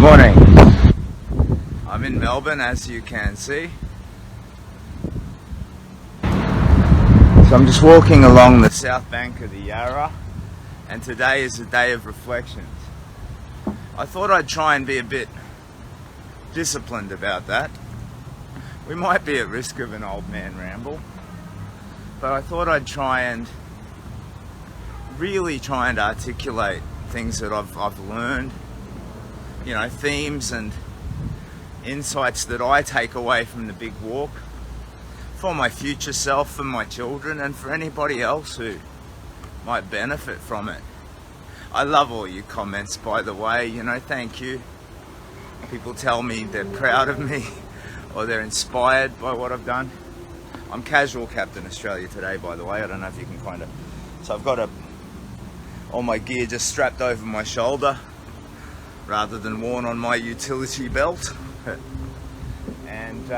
Morning. I'm in Melbourne, as you can see. So I'm just walking along the south bank of the Yarra, and today is a day of reflections. I thought I'd try and be a bit disciplined about that. We might be at risk of an old man ramble, but I thought I'd really try and articulate things that I've learned, you know, themes and insights that I take away from the big walk for my future self, for my children, and for anybody else who might benefit from it. I love all your comments, by the way, you know, thank you. People tell me they're proud of me or they're inspired by what I've done. I'm casual Captain Australia today, by the way. I don't know if you can kind of... So I've got all my gear just strapped over my shoulder rather than worn on my utility belt. And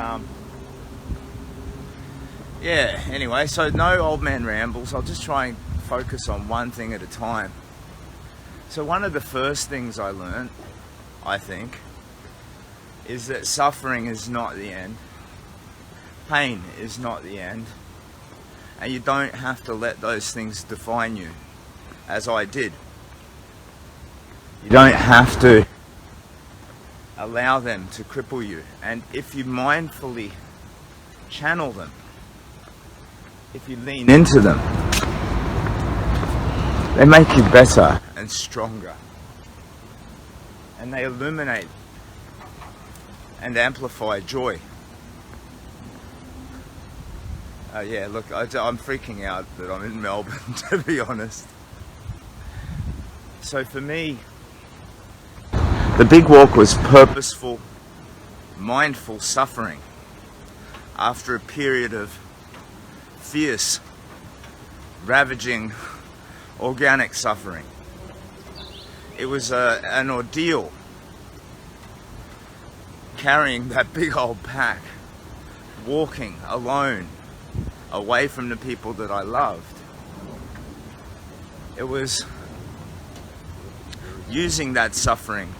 yeah, anyway, so no old man rambles. I'll just try and focus on one thing at a time. So one of the first things I learned, I think, is that suffering is not the end. Pain is not the end. And you don't have to let those things define you, as I did. You don't have to allow them to cripple you. And if you mindfully channel them, if you lean into them, they make you better and stronger. And they illuminate and amplify joy. Yeah, look, I'm freaking out that I'm in Melbourne, to be honest. So for me, the big walk was purposeful, mindful suffering after a period of fierce, ravaging, organic suffering. It was an ordeal, carrying that big old pack, walking alone, away from the people that I loved. It was using that suffering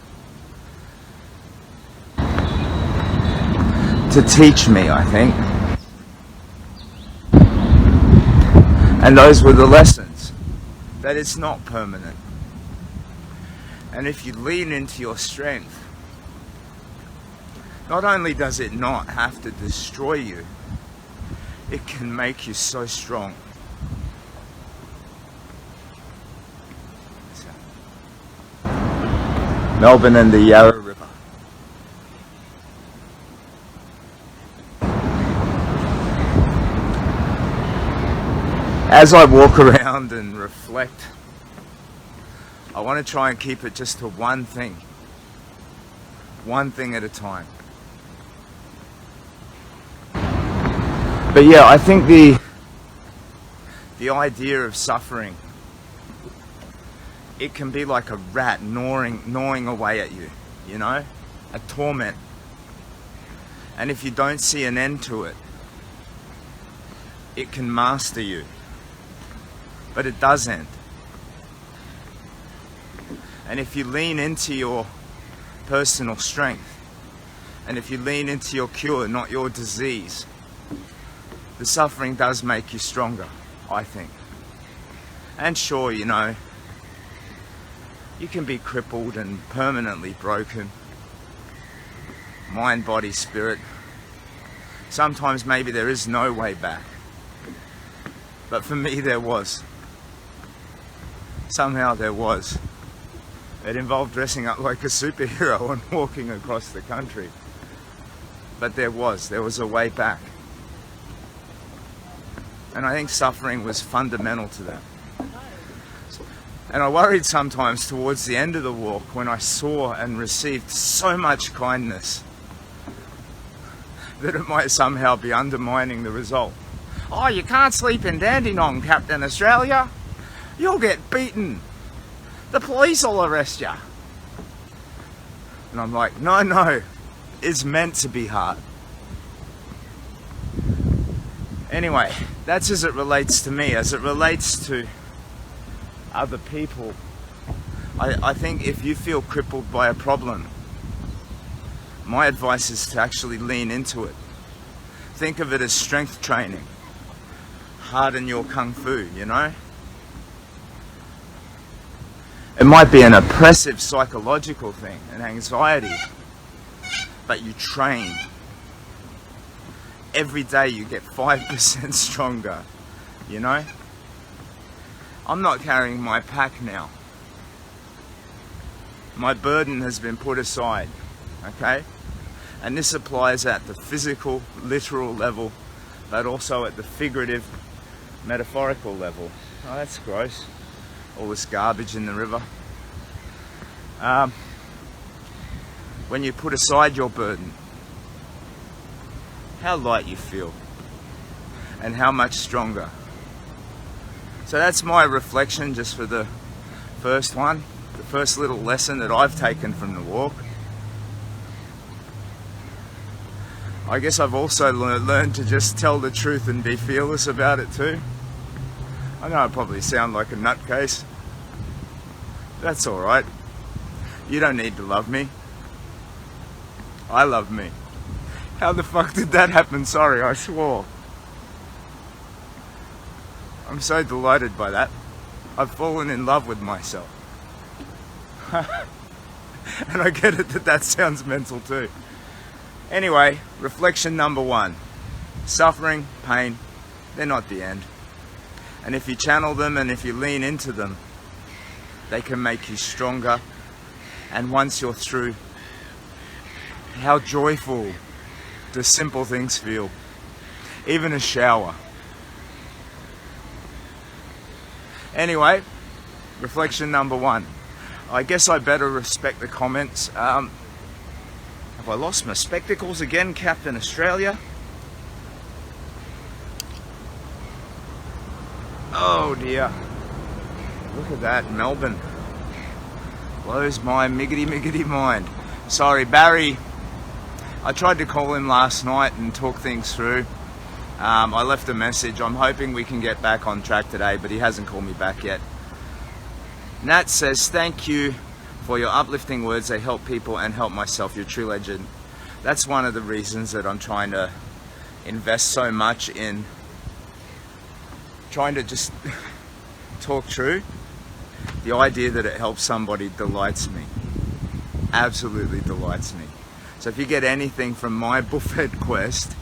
to teach me, I think. And those were the lessons, that it's not permanent. And if you lean into your strength, not only does it not have to destroy you, it can make you so strong. Melbourne and the Yarra River. As I walk around and reflect, I want to try and keep it just to one thing at a time. But yeah, I think the idea of suffering, it can be like a rat gnawing away at you, you know, a torment. And if you don't see an end to it, it can master you. But it does end. And if you lean into your personal strength, and if you lean into your cure, not your disease, the suffering does make you stronger, I think. And sure, you know, you can be crippled and permanently broken. Mind, body, spirit. Sometimes maybe there is no way back. But for me there was. Somehow there was. It involved dressing up like a superhero and walking across the country. But there was a way back. And I think suffering was fundamental to that. And I worried sometimes towards the end of the walk when I saw and received so much kindness that it might somehow be undermining the result. Oh, you can't sleep in Dandenong, Captain Australia. You'll get beaten. The police will arrest you. And I'm like, no, it's meant to be hard. Anyway, that's as it relates to me. As it relates to other people, I think if you feel crippled by a problem, my advice is to actually lean into it. Think of it as strength training. Harden your kung fu, you know? It might be an oppressive psychological thing, an anxiety, but you train. Every day you get 5% stronger, you know? I'm not carrying my pack now. My burden has been put aside, okay? And this applies at the physical, literal level, but also at the figurative, metaphorical level. Oh, that's gross. All this garbage in the river. When you put aside your burden, how light you feel and how much stronger. So that's my reflection just for the first one, the first little lesson that I've taken from the walk. I guess I've also learned to just tell the truth and be fearless about it too. I know I probably sound like a nutcase. That's alright. You don't need to love me. I love me. How the fuck did that happen? Sorry, I swore. I'm so delighted by that. I've fallen in love with myself. And I get it that sounds mental too. Anyway, reflection number 1. Suffering, pain, they're not the end. And if you channel them and if you lean into them, they can make you stronger. And once you're through, how joyful do simple things feel. Even a shower. Anyway, reflection number 1. I guess I better respect the comments. Have I lost my spectacles again, Captain Australia? Oh dear. Look at that, Melbourne. Blows my miggity mind. Sorry, Barry. I tried to call him last night and talk things through. I left a message. I'm hoping we can get back on track today, but he hasn't called me back yet. Nat says, thank you for your uplifting words. They help people and help myself. You're a true legend. That's one of the reasons that I'm trying to invest so much in trying to just talk true. The idea that it helps somebody delights me. Absolutely delights me. So if you get anything from my buffet quest,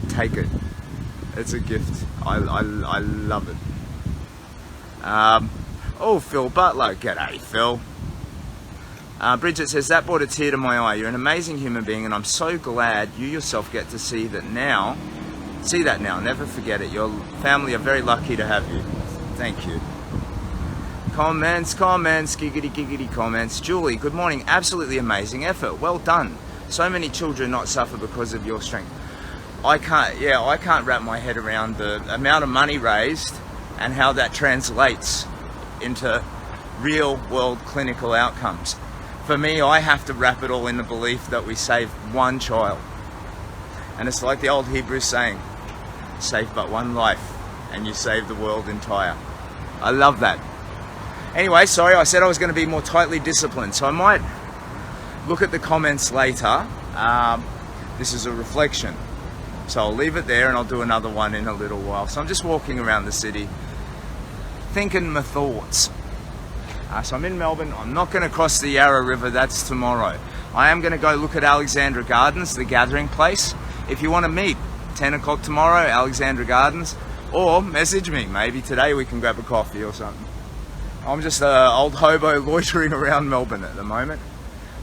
take it. It's a gift. I love it. Oh, Phil Butler. G'day, Phil. Bridget says, that brought a tear to my eye. You're an amazing human being, and I'm so glad you yourself get to see that now. See that now. Never forget it. Your family are very lucky to have you. Thank you. Comments, giggity comments. Julie, good morning. Absolutely amazing effort. Well done. So many children not suffer because of your strength. I can't wrap my head around the amount of money raised and how that translates into real world clinical outcomes. For me, I have to wrap it all in the belief that we save one child. And it's like the old Hebrew saying, save but one life and you save the world entire. I love that. Anyway, sorry, I said I was going to be more tightly disciplined, so I might look at the comments later. This is a reflection. So I'll leave it there and I'll do another one in a little while. So I'm just walking around the city, thinking my thoughts. So I'm in Melbourne. I'm not going to cross the Yarra River. That's tomorrow. I am going to go look at Alexandra Gardens, the gathering place. If you want to meet, 10 o'clock tomorrow, Alexandra Gardens. Or message me. Maybe today we can grab a coffee or something. I'm just an old hobo loitering around Melbourne at the moment.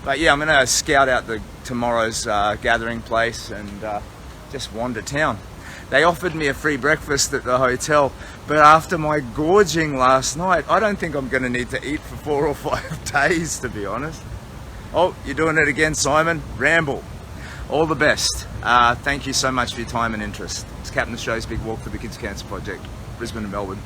But yeah, I'm going to scout out tomorrow's gathering place and just wander town. They offered me a free breakfast at the hotel, but after my gorging last night, I don't think I'm going to need to eat for 4 or 5 days, to be honest. Oh, you're doing it again, Simon. Ramble. All the best. Thank you so much for your time and interest. It's Captain Australia's Big Walk for the Kids Cancer Project, Brisbane and Melbourne.